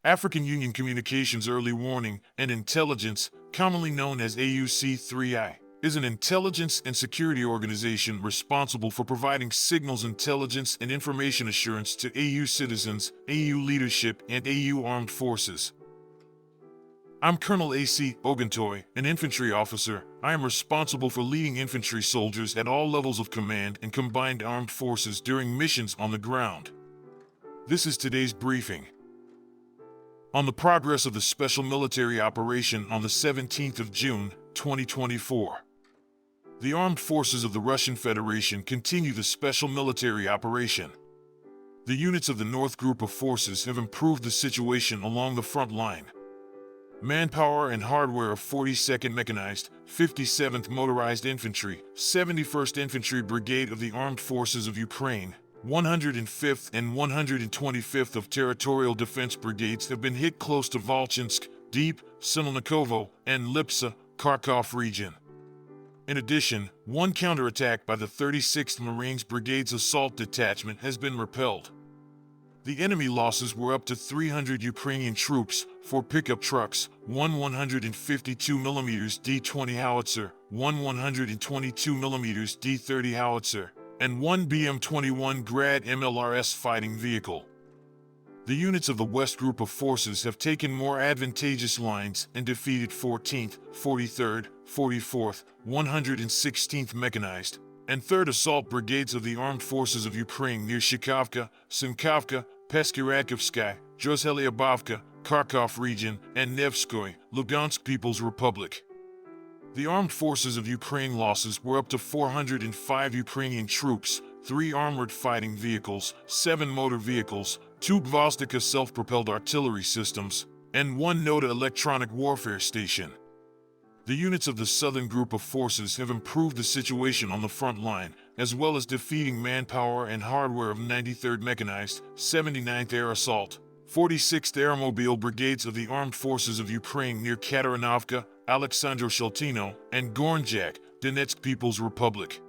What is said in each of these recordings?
African Union Communications Early Warning and Intelligence, commonly known as AUC3I, is an intelligence and security organization responsible for providing signals intelligence and information assurance to AU citizens, AU leadership, and AU armed forces. I'm Colonel A.C. Oguntoye, an infantry officer. I am responsible for leading infantry soldiers at all levels of command and combined armed forces during missions on the ground. This is today's briefing. On the progress of the special military operation on the 17th of June, 2024. The armed forces of the Russian Federation continue the special military operation. The units of the North Group of Forces have improved the situation along the front line. Manpower and hardware of 42nd Mechanized, 57th Motorized Infantry, 71st Infantry Brigade of the Armed Forces of Ukraine, 105th and 125th of Territorial Defense Brigades have been hit close to Volchansk, Deep, Sinelnikovo, and Lipsa, Kharkov region. In addition, one counterattack by the 36th Marines Brigade's Assault Detachment has been repelled. The enemy losses were up to 300 Ukrainian troops, 4 pickup trucks, one 152mm D-20 howitzer, one 122mm D-30 howitzer, and one BM-21 Grad MLRS fighting vehicle. The units of the West Group of Forces have taken more advantageous lines and defeated 14th, 43rd, 44th, 116th Mechanized, and 3rd Assault Brigades of the Armed Forces of Ukraine near Shikhavka, Simkhavka, Peskiratkovsky, Drozhelyabovka, Kharkov region, and Nevskoy, Lugansk People's Republic. The Armed Forces of Ukraine losses were up to 405 Ukrainian troops, 3 armored fighting vehicles, 7 motor vehicles, 2 Gvozdika self-propelled artillery systems, and 1 Nota electronic warfare station. The units of the Southern Group of Forces have improved the situation on the front line, as well as defeating manpower and hardware of 93rd Mechanized, 79th Air Assault, 46th Aeromobile Brigades of the Armed Forces of Ukraine near Katarinovka, Alexandro-Sheltino, and Gornjak, Donetsk People's Republic.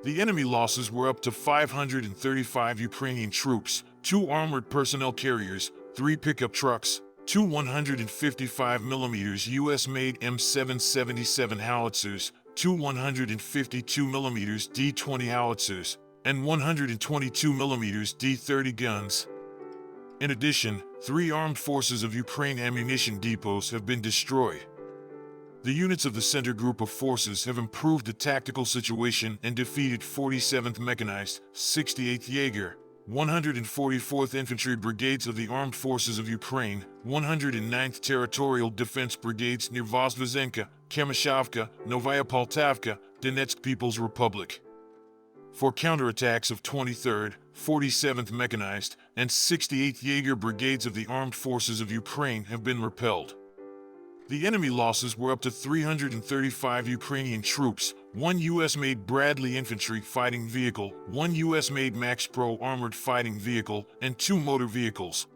The enemy losses were up to 535 Ukrainian troops, 2 armored personnel carriers, 3 pickup trucks, 2 155mm US-made M777 howitzers, 2 152mm D-20 howitzers, and 122mm D-30 guns. In addition, 3 Armed Forces of Ukraine ammunition depots have been destroyed. The units of the Center Group of Forces have improved the tactical situation and defeated 47th Mechanized, 68th Jaeger, 144th Infantry Brigades of the Armed Forces of Ukraine, 109th Territorial Defense Brigades near Vozdvizhenka, Kamyshavka, Novaya Poltavka, Donetsk People's Republic. 4 counterattacks of 23rd, 47th Mechanized, and 68th Jaeger Brigades of the Armed Forces of Ukraine have been repelled. The enemy losses were up to 335 Ukrainian troops, 1 US-made Bradley infantry fighting vehicle, 1 US-made Max Pro armored fighting vehicle, and 2 motor vehicles.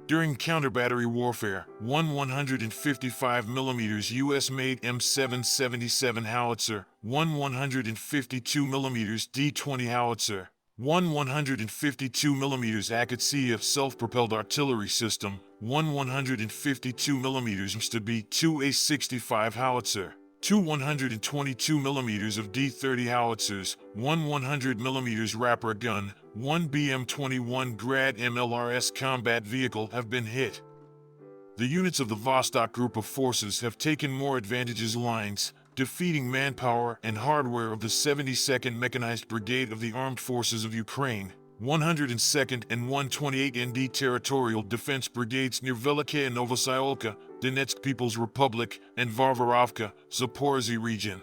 During counter-battery warfare, 1 155mm US-made M777 howitzer, 1 152mm D-20 howitzer, 1 152mm Akatsiyev self-propelled artillery system, 1 152mm Mstabee 2A65 howitzer, 2 122mm of D-30 howitzers, 1 100mm Raptor gun, 1 BM-21 Grad MLRS combat vehicle have been hit. The units of the Vostok Group of Forces have taken more advantageous lines, defeating manpower and hardware of the 72nd Mechanized Brigade of the Armed Forces of Ukraine, 102nd and 128th ND Territorial Defense Brigades near Velikaya Novosyolka, Donetsk People's Republic, and Varvarovka, Zaporizhzhia region.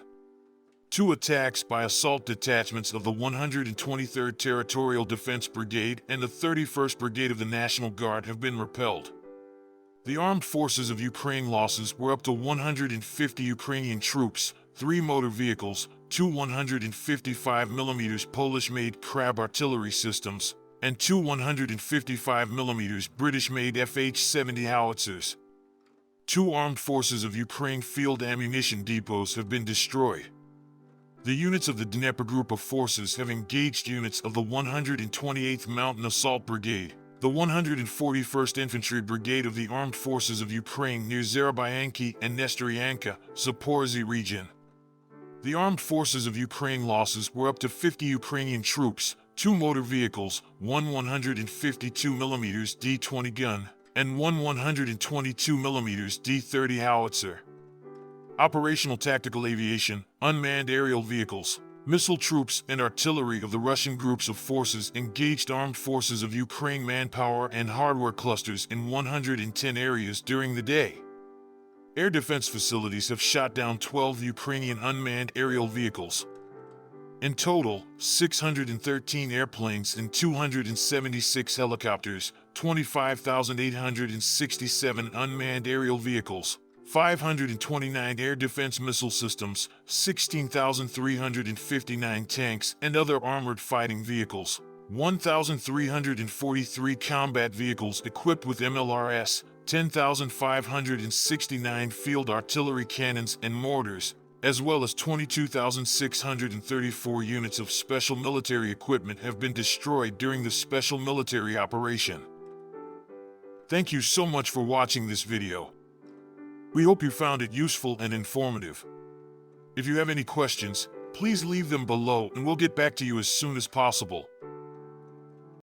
2 attacks by assault detachments of the 123rd Territorial Defense Brigade and the 31st Brigade of the National Guard have been repelled. The Armed Forces of Ukraine losses were up to 150 Ukrainian troops, 3 motor vehicles, 2 155mm Polish-made Krab artillery systems, and 2 155mm British-made FH-70 howitzers. 2 Armed Forces of Ukraine field ammunition depots have been destroyed. The units of the Dnieper Group of Forces have engaged units of the 128th Mountain Assault Brigade, the 141st Infantry Brigade of the Armed Forces of Ukraine near Zerobyanki and Nestoryanka, Zaporizhzhia region. The Armed Forces of Ukraine losses were up to 50 Ukrainian troops, 2 motor vehicles, one 152mm D-20 gun, and one 122mm D-30 howitzer. Operational tactical aviation, unmanned aerial vehicles, missile troops and artillery of the Russian groups of forces engaged Armed Forces of Ukraine manpower and hardware clusters in 110 areas during the day. Air defense facilities have shot down 12 Ukrainian unmanned aerial vehicles. In total, 613 airplanes and 276 helicopters, 25,867 unmanned aerial vehicles, 529 air defense missile systems, 16,359 tanks and other armored fighting vehicles, 1,343 combat vehicles equipped with MLRS, 10,569 field artillery cannons and mortars, as well as 22,634 units of special military equipment have been destroyed during the special military operation. Thank you so much for watching this video. We hope you found it useful and informative. If you have any questions, please leave them below and we'll get back to you as soon as possible.